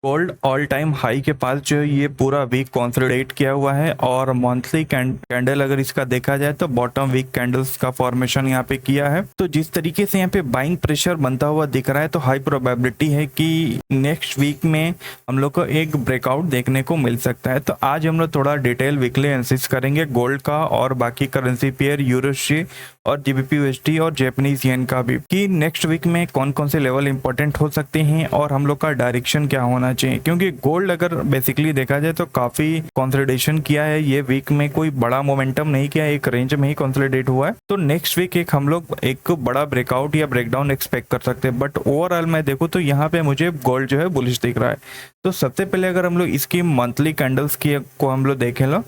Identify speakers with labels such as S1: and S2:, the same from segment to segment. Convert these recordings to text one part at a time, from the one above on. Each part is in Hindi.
S1: गोल्ड ऑल टाइम हाई के पास जो है ये पूरा वीक कंसोलिडेट किया हुआ है और मंथली कैंडल अगर इसका देखा जाए तो बॉटम वीक कैंडल्स का फॉर्मेशन यहाँ पे किया है। तो जिस तरीके से यहाँ पे बाइंग प्रेशर बनता हुआ दिख रहा है तो हाई प्रोबेबिलिटी है कि नेक्स्ट वीक में हम लोग को एक ब्रेकआउट देखने को मिल सकता है। तो आज हम लोग थोड़ा डिटेल वीकली एनालिसिस करेंगे गोल्ड का और बाकी करेंसी पेयर यूरोशी और जीबीपी और जापानीज येन का भी, कि नेक्स्ट वीक में कौन कौन से लेवल इंपॉर्टेंट हो सकते हैं और हम लोग का डायरेक्शन क्या होना चाहिए। क्योंकि गोल्ड अगर बेसिकली देखा जाए तो काफी कंसोलिडेशन किया है ये वीक में, कोई बड़ा मोमेंटम नहीं किया, एक रेंज में ही कंसोलिडेट हुआ है। तो नेक्स्ट वीक एक हम लोग एक बड़ा ब्रेकआउट या ब्रेकडाउन एक्सपेक्ट कर सकते हैं। बट ओवरऑल मैं देखूँ तो यहाँ पे मुझे गोल्ड जो है बुलिश दिख रहा है। तो सबसे पहले अगर हम लोग इसकी मंथली कैंडल्स की को हम लोग देखें लो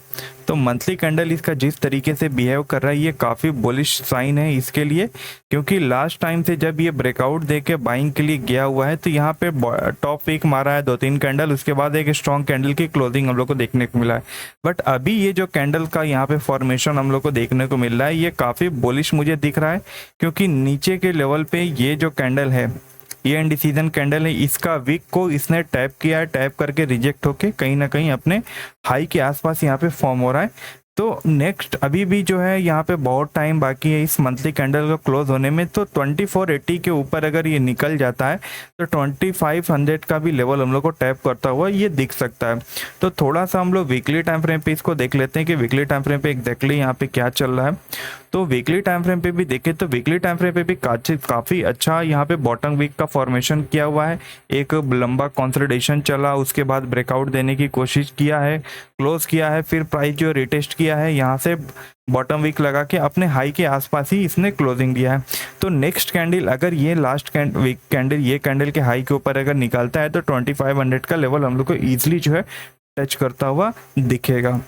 S1: तो मंथली कैंडल इसका जिस तरीके से बिहेव कर रहा है ये काफ़ी बुलिश साइन है इसके लिए। क्योंकि लास्ट टाइम से जब ये ब्रेकआउट देके बाइंग के लिए गया हुआ है तो यहाँ पे टॉप वीक मारा है 2-3 कैंडल, उसके बाद एक स्ट्रॉन्ग कैंडल की क्लोजिंग हम लोग को देखने को मिला है। बट अभी ये जो कैंडल का यहाँ पे फॉर्मेशन हम लोग को देखने को मिल रहा है ये काफ़ी बुलिश मुझे दिख रहा है। क्योंकि नीचे के लेवल पे ये जो कैंडल है ये इंडिसीजन कैंडल है, इसका वीक को इसने टैप किया है, टैप करके रिजेक्ट होके कहीं ना कहीं अपने हाई के आसपास यहाँ पे फॉर्म हो रहा है। तो नेक्स्ट अभी भी जो है यहाँ पे बहुत टाइम बाकी है इस मंथली कैंडल का क्लोज होने में। तो 2480 के ऊपर अगर ये निकल जाता है तो 2500 का भी लेवल हम लोग को टैप करता हुआ ये दिख सकता है। तो थोड़ा सा हम लोग वीकली टाइम फ्रेम पे इसको देख लेते हैं कि वीकली टाइम फ्रेम पे एग्जैक्टली यहाँ पे क्या चल रहा है। तो वीकली टाइम फ्रेम पे भी देखें तो वीकली टाइम फ्रेम पे भी काफ़ी अच्छा यहाँ पे बॉटम वीक का फॉर्मेशन किया हुआ है। एक लंबा कंसोलिडेशन चला, उसके बाद ब्रेकआउट देने की कोशिश किया है, क्लोज किया है, फिर प्राइस जो रिटेस्ट किया है यहाँ से बॉटम वीक लगा के अपने हाई के आसपास ही इसने क्लोजिंग दिया है। तो नेक्स्ट कैंडल अगर ये लास्ट वीक कैंडल ये कैंडल के हाई के ऊपर अगर निकलता है तो 2500 का लेवल हम लोग को ईजिली जो है टच करता हुआ दिखेगा।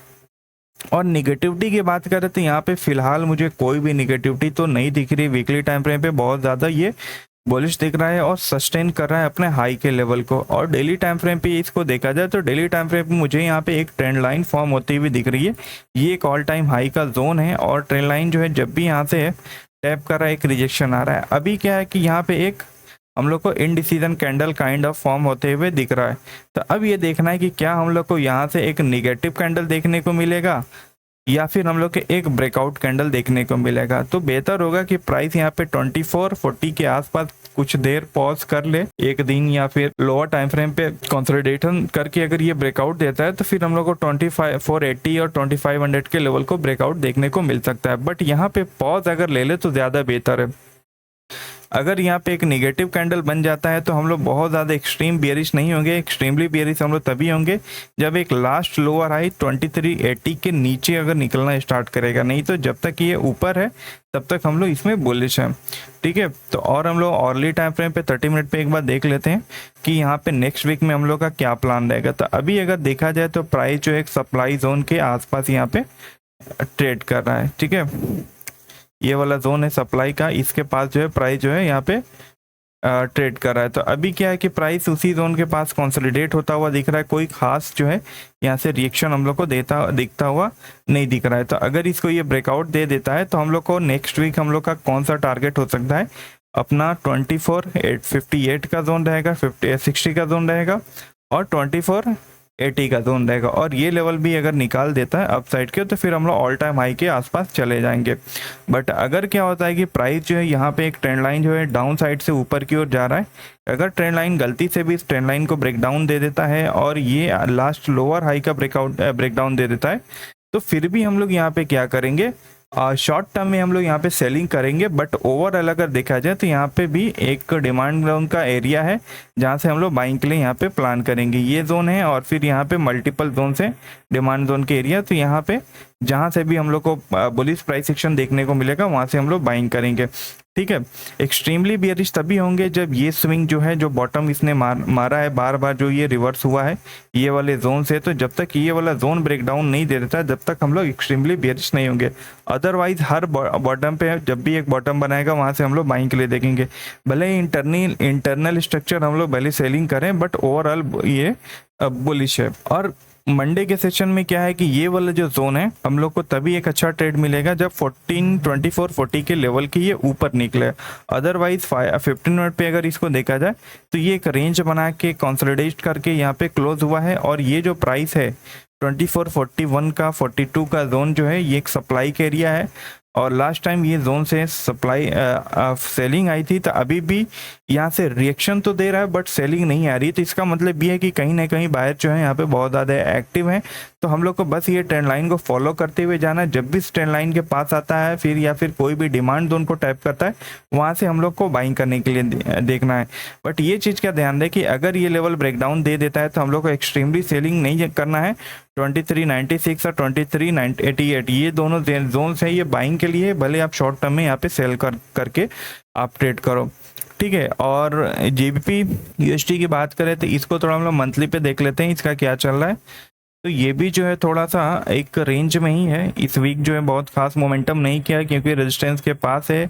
S1: और निगेटिविटी की बात करें तो यहाँ पे फिलहाल मुझे कोई भी निगेटिविटी तो नहीं दिख रही। वीकली टाइम फ्रेम पे बहुत ज़्यादा ये बुलिश दिख रहा है और सस्टेन कर रहा है अपने हाई के लेवल को। और डेली टाइम फ्रेम पे इसको देखा जाए तो डेली टाइम फ्रेम पे मुझे यहाँ पे एक ट्रेंड लाइन फॉर्म होती हुई दिख रही है। ये एक ऑल टाइम हाई का जोन है और ट्रेंड लाइन जो है जब भी यहाँ से टैप कर रहा है एक रिजेक्शन आ रहा है। अभी क्या है कि यहाँ पे एक हम लोग को indecision candle kind of form होते हुए दिख रहा है। तो अब ये देखना है कि क्या हम लोग को यहाँ से एक निगेटिव कैंडल देखने को मिलेगा या फिर हम लोग के एक ब्रेकआउट कैंडल देखने को मिलेगा। तो बेहतर होगा कि प्राइस यहाँ पे 2440 के आसपास कुछ देर पॉज कर ले एक दिन या फिर लोअर टाइम फ्रेम पे कंसोलिडेशन करके अगर ये ब्रेकआउट देता है तो फिर हम लोग को 2480 और 2500 के लेवल को ब्रेकआउट देखने को मिल सकता है। बट यहाँ पे पॉज अगर ले ले तो ज़्यादा बेहतर है। अगर यहाँ पे एक नेगेटिव कैंडल बन जाता है तो हम लोग बहुत ज़्यादा एक्सट्रीम बियरिश नहीं होंगे। एक्सट्रीमली बियरिश हम लोग तभी होंगे जब एक लास्ट लोअर हाई 2380 के नीचे अगर निकलना स्टार्ट करेगा। नहीं तो जब तक ये ऊपर है तब तक हम लोग इसमें बुलिश हैं, ठीक है। तो और हम लोग अर्ली टाइम फ्रेम पे 30 मिनट पे एक बार देख लेते हैं कि यहाँ पे नेक्स्ट वीक में हम लोग का क्या प्लान रहेगा। तो अभी अगर देखा जाए तो प्राइस जो एक सप्लाई जोन के आसपास यहाँ पे ट्रेड कर रहा है, ठीक है। ये वाला जोन है सप्लाई का, इसके पास जो है प्राइस जो है यहाँ पे ट्रेड कर रहा है। तो अभी क्या है कि प्राइस उसी जोन के पास कंसोलिडेट होता हुआ दिख रहा है। कोई खास जो है यहाँ से रिएक्शन हम लोग को दिखता हुआ नहीं दिख रहा है। तो अगर इसको ये ब्रेकआउट दे देता है तो हम लोग को नेक्स्ट वीक हम लोग का कौन सा टारगेट हो सकता है, अपना 2458 का जोन रहेगा, 60 का जोन रहेगा और 2480 का जोन रहेगा। और ये लेवल भी अगर निकाल देता है अपसाइड के तो फिर हम लोग ऑल टाइम हाई के आसपास चले जाएंगे। बट अगर क्या होता है कि प्राइस जो है यहाँ पे एक ट्रेंड लाइन जो है डाउन साइड से ऊपर की ओर जा रहा है, अगर ट्रेंड लाइन गलती से भी इस ट्रेंड लाइन को ब्रेक डाउन दे देता है और ये लास्ट लोअर हाई का ब्रेक डाउन दे देता है तो फिर भी हम लोग यहाँ पे क्या करेंगे, शॉर्ट टर्म में हम लोग यहाँ पे सेलिंग करेंगे। बट ओवरऑल अगर देखा जाए तो यहाँ पे भी एक डिमांड जोन का एरिया है जहाँ से हम लोग बाइंग के लिए यहाँ पे प्लान करेंगे। ये जोन है और फिर यहाँ पे मल्टीपल जोन से डिमांड जोन के एरिया। तो यहाँ पे जहाँ से भी हम लोग को बुलिश प्राइस एक्शन देखने को मिलेगा वहाँ से हम लोग बाइंग करेंगे, ठीक है। एक्सट्रीमली बियरिश तभी होंगे जब ये स्विंग जो है जो बॉटम इसने मारा है बार बार जो ये रिवर्स हुआ है ये वाले जोन से। तो जब तक ये वाला जोन ब्रेक डाउन नहीं दे देता जब तक हम लोग एक्सट्रीमली बियरिश नहीं होंगे। अदरवाइज हर बॉटम पे जब भी एक बॉटम बनाएगा वहाँ से हम लोग बाइंग के लिए देखेंगे। भले ही इंटरनल स्ट्रक्चर हम लोग भले सेलिंग करें बट ओवरऑल ये बुलिश है। और मंडे के सेशन में क्या है कि ये वाला जो जोन है हम लोग को तभी एक अच्छा ट्रेड मिलेगा जब 142440 के लेवल के ये ऊपर निकले। अदरवाइज 15 मिनट पे अगर इसको देखा जाए तो ये एक रेंज बना के कंसोलिडेट करके यहाँ पे क्लोज हुआ है, और ये जो प्राइस है 2441 का 42 का जोन जो है ये एक सप्लाई का एरिया है, और लास्ट टाइम ये जोन से सप्लाई सेलिंग आई थी, तो अभी भी यहाँ से रिएक्शन तो दे रहा है बट सेलिंग नहीं आ रही। तो इसका मतलब ये है कि कहीं ना कहीं बायर जो है यहाँ पे बहुत ज़्यादा एक्टिव हैं। तो हम लोग को बस ये ट्रेंड लाइन को फॉलो करते हुए जाना है। जब भी इस ट्रेंड लाइन के पास आता है फिर या फिर कोई भी डिमांड जोन को टैप करता है वहाँ से हम लोग को बाइंग करने के लिए देखना है। बट ये चीज़ का ध्यान दें कि अगर ये लेवल ब्रेकडाउन दे देता है तो हम लोग को एक्सट्रीमली सेलिंग नहीं करना है। 2396 और 2388 ये दोनों जोन्स हैं ये बाइंग के लिए, भले आप शॉर्ट टर्म में यहाँ पे सेल करके आप ट्रेड करो, ठीक है। और जीबीपी यूएसडी की बात करें तो इसको थोड़ा हम लोग मंथली पे देख लेते हैं इसका क्या चल रहा है। तो ये भी जो है थोड़ा सा एक रेंज में ही है। इस वीक जो है बहुत खास मोमेंटम नहीं किया है क्योंकि रेजिस्टेंस के पास है,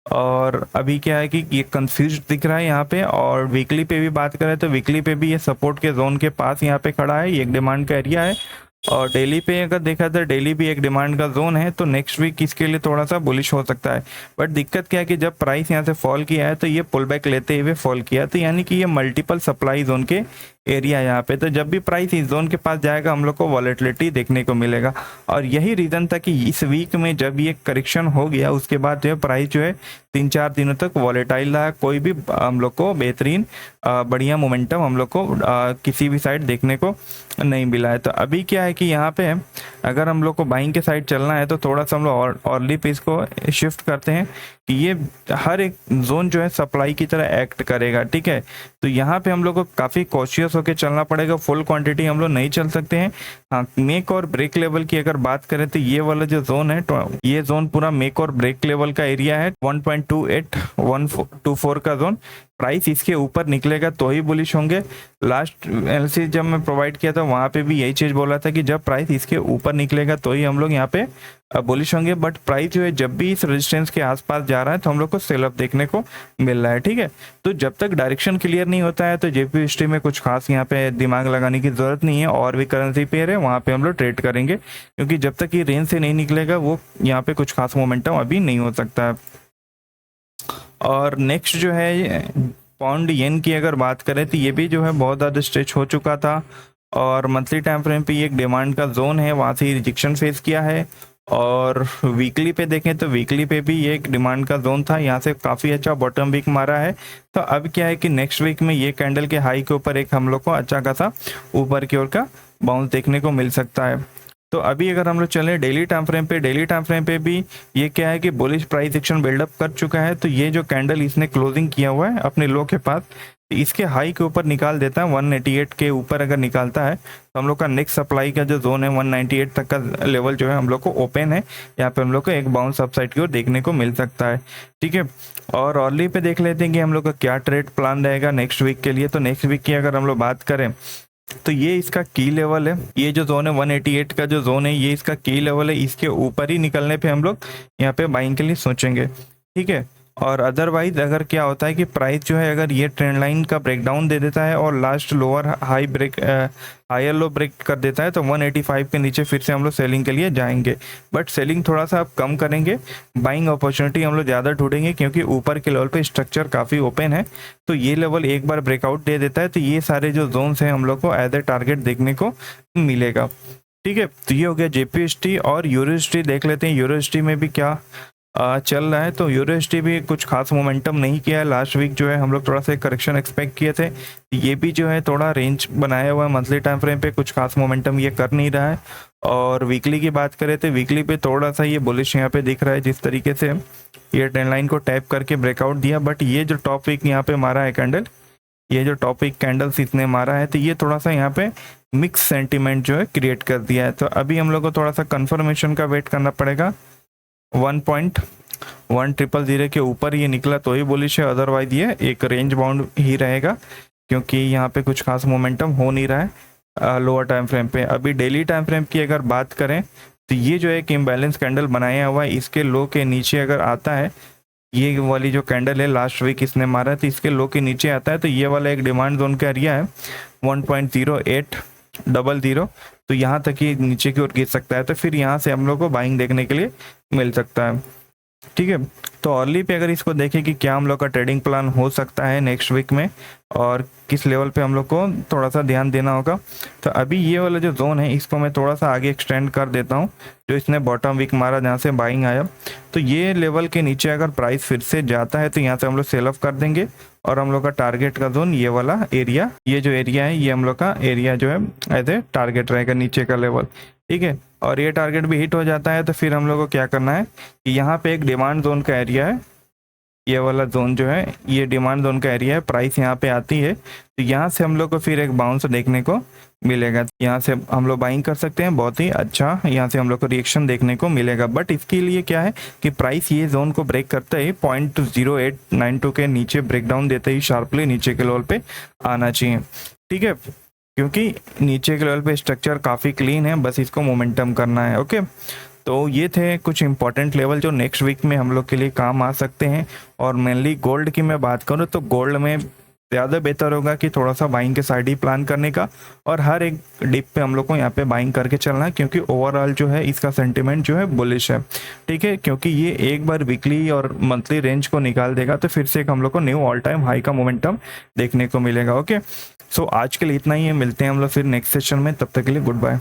S1: और अभी क्या है कि ये कंफ्यूज दिख रहा है यहाँ पे। और वीकली पे भी बात करें तो वीकली पे भी ये सपोर्ट के जोन के पास यहाँ पे खड़ा है, ये एक डिमांड का एरिया है। और डेली पे अगर देखा तो डेली भी एक डिमांड का जोन है, तो नेक्स्ट वीक इसके लिए थोड़ा सा बुलिश हो सकता है। बट दिक्कत क्या है कि जब प्राइस यहाँ से फॉल किया है तो ये पुल बैक लेते हुए फॉल किया, तो यानी कि ये मल्टीपल सप्लाई जोन के एरिया यहाँ पे। तो जब भी प्राइस इस जोन के पास जाएगा हम लोग को वॉलेटिलिटी देखने को मिलेगा, और यही रीज़न था कि इस वीक में जब ये करेक्शन हो गया उसके बाद जो है प्राइस जो है 3-4 दिनों तक वॉलेटाइल रहा। कोई भी हम लोग को बेहतरीन बढ़िया मोमेंटम हम लोग को किसी भी साइड देखने को नहीं मिला है। तो अभी क्या है कि यहाँ पे अगर हम लोग को बाइंग के साइड चलना है तो थोड़ा सा हम लोग अर्ली पे इसको शिफ्ट करते हैं कि ये हर एक जोन जो है सप्लाई की तरह एक्ट करेगा, ठीक है। तो यहाँ पे हम लोग को काफ़ी कॉशियस होकर चलना पड़ेगा, फुल क्वांटिटी हम लोग नहीं चल सकते हैं। हाँ, मेक और ब्रेक लेवल की अगर बात करें तो ये वाला जो जोन है ये जोन पूरा मेक और ब्रेक लेवल का एरिया है। 1.28-124 का जोन, प्राइस इसके ऊपर निकलेगा तो ही बुलिश होंगे। लास्ट एलसी जब मैं प्रोवाइड किया था वहाँ पे भी यही चीज़ बोला था कि जब प्राइस इसके ऊपर निकलेगा तो ही हम लोग यहाँ पे बुलिश होंगे। बट प्राइस जो है जब भी इस रेजिस्टेंस के आसपास जा रहा है तो हम लोग को सेल अप देखने को मिल रहा है, ठीक है। तो जब तक डायरेक्शन क्लियर नहीं होता है तो जेपी हिस्ट्री में कुछ खास यहाँ पे दिमाग लगाने की जरूरत नहीं है। और भी करेंसी पेयर है वहाँ पे हम लोग ट्रेड करेंगे, क्योंकि जब तक ये रेंज से नहीं निकलेगा वो यहाँ पे कुछ खास मोमेंटम अभी नहीं हो सकता है। और नेक्स्ट जो है पाउंड येन की अगर बात करें तो ये भी जो है बहुत ज़्यादा स्ट्रेच हो चुका था, और मंथली टाइम फ्रेम पे ये एक डिमांड का जोन है, वहाँ से रिजेक्शन फेस किया है। और वीकली पे देखें तो वीकली पे भी ये एक डिमांड का जोन था, यहाँ से काफ़ी अच्छा बॉटम वीक मारा है। तो अब क्या है कि नेक्स्ट वीक में ये कैंडल के हाई के ऊपर एक हम लोग को अच्छा खासा ऊपर की ओर का बाउंस देखने को मिल सकता है। तो अभी अगर हम लोग चलें डेली टाइम फ्रेम पे भी ये क्या है कि बुलिश प्राइस एक्शन बिल्डअप कर चुका है। तो ये जो कैंडल इसने क्लोजिंग किया हुआ है अपने लो के पास, इसके हाई के ऊपर निकाल देता है 188 के ऊपर अगर निकालता है तो हम लोग का नेक्स्ट सप्लाई का जो जोन है 198 तक का लेवल जो है हम लोग को ओपन है। यहाँ पे हम लोग को एक बाउंस अपसाइड की ओर देखने को मिल सकता है, ठीक है। और अर्ली पे देख लेते हैं कि हम लोग का क्या ट्रेड प्लान रहेगा नेक्स्ट वीक के लिए। तो नेक्स्ट वीक की अगर हम लोग बात करें तो ये इसका की लेवल है, ये जो जोन है 188 का जो जोन है ये इसका की लेवल है। इसके ऊपर ही निकलने पे हम लोग यहाँ पे बाइंग के लिए सोचेंगे, ठीक है। और अदरवाइज अगर क्या होता है कि प्राइस जो है अगर ये ट्रेंड लाइन का ब्रेकडाउन दे देता है और last lower high break higher low break कर देता है तो 185 के नीचे फिर से हम लोग सेलिंग के लिए जाएंगे। बट सेलिंग थोड़ा सा आप कम करेंगे, बाइंग अपॉर्चुनिटी हम लोग ज़्यादा ढूंढेंगे क्योंकि ऊपर के लेवल पे स्ट्रक्चर काफ़ी ओपन है। तो ये लेवल एक बार ब्रेकआउट दे देता है तो ये सारे जो जोन्स हैं हम लोग को एज ए टारगेट देखने को मिलेगा, ठीक है। तो ये हो गया जेपीएसटी। और यूरोएसटी देख लेते हैं, यूरोएसटी में भी क्या चल रहा है। तो यूरोएसटी भी कुछ खास मोमेंटम नहीं किया है। लास्ट वीक जो है हम लोग थोड़ा सा करेक्शन एक्सपेक्ट किए थे, ये भी जो है थोड़ा रेंज बनाया हुआ है मंथली टाइम फ्रेम पे, कुछ खास मोमेंटम ये कर नहीं रहा है। और वीकली की बात करें तो वीकली पे थोड़ा सा ये बुलिश यहाँ पे दिख रहा है, जिस तरीके से ये ट्रेंड लाइन को टैप करके ब्रेकआउट दिया। बट ये जो टॉप वीक यहाँ पे मारा है कैंडल, ये जो टॉप वीक कैंडल्स इसने मारा है तो ये थोड़ा सा यहाँ पे मिक्स सेंटीमेंट जो है क्रिएट कर दिया है। तो अभी हम लोग को थोड़ा सा कंफर्मेशन का वेट करना पड़ेगा। 1.1000 के ऊपर ये निकला तो ही बुलिश है, अदरवाइज ये एक रेंज बाउंड ही रहेगा क्योंकि यहाँ पे कुछ खास मोमेंटम हो नहीं रहा है लोअर टाइम फ्रेम पे। अभी डेली टाइम फ्रेम की अगर बात करें तो ये जो एक इम्बैलेंस कैंडल बनाया हुआ है, इसके लो के नीचे अगर आता है, ये वाली जो कैंडल है लास्ट वीक इसने मारा है तो इसके लो के नीचे आता है तो ये वाला एक डिमांड जोन का एरिया है 1.0800। तो यहाँ तक ही नीचे की ओर गिर सकता है, तो फिर यहाँ से हम लोग को बाइंग देखने के लिए मिल सकता है। ठीक है, तो अर्ली पे अगर इसको देखें कि क्या हम लोग का ट्रेडिंग प्लान हो सकता है नेक्स्ट वीक में और किस लेवल पे हम लोग को थोड़ा सा ध्यान देना होगा, तो अभी ये वाला जो जोन है इसको मैं थोड़ा सा आगे एक्सटेंड कर देता हूँ, जो इसने बॉटम वीक मारा जहाँ से बाइंग आया। तो ये लेवल के नीचे अगर प्राइस फिर से जाता है तो यहाँ से हम लोग सेल ऑफ कर देंगे और हम लोग का टारगेट का जोन ये वाला एरिया, ये जो एरिया है ये हम लोग का एरिया जो है एज ए टारगेट रहेगा नीचे का लेवल। ठीक है, और ये टारगेट भी हिट हो जाता है तो फिर हम लोग को क्या करना है कि यहाँ पे एक डिमांड जोन का एरिया है, ये वाला जोन जो है ये डिमांड जोन का एरिया है, प्राइस यहाँ पे आती है तो यहाँ से हम लोग को फिर एक बाउंस देखने को मिलेगा। यहाँ से हम लोग बाइंग कर सकते हैं, बहुत ही अच्छा यहाँ से हम लोग को रिएक्शन देखने को मिलेगा। बट इसके लिए क्या है कि प्राइस ये जोन को ब्रेक करते ही 0.0892 के नीचे ब्रेकडाउन देते ही शार्पली नीचे के लेवल पे आना चाहिए। ठीक है, क्योंकि नीचे के लेवल पे स्ट्रक्चर काफ़ी क्लीन है, बस इसको मोमेंटम करना है। ओके, तो ये थे कुछ इंपॉर्टेंट लेवल जो नेक्स्ट वीक में हम लोग के लिए काम आ सकते हैं। और मेनली गोल्ड की मैं बात करूँ तो गोल्ड में ज़्यादा बेहतर होगा कि थोड़ा सा बाइंग के साइड ही प्लान करने का और हर एक डिप पे हम लोग को यहाँ पे बाइंग करके चलना है, क्योंकि ओवरऑल जो है इसका सेंटिमेंट जो है बुलिश है। ठीक है, क्योंकि ये एक बार वीकली और मंथली रेंज को निकाल देगा तो फिर से एक हम लोग को न्यू ऑल टाइम हाई का मोमेंटम देखने को मिलेगा। ओके, सो आज के लिए इतना ही है, मिलते हैं हम लोग फिर नेक्स्ट सेशन में, तब तक के लिए गुड बाय।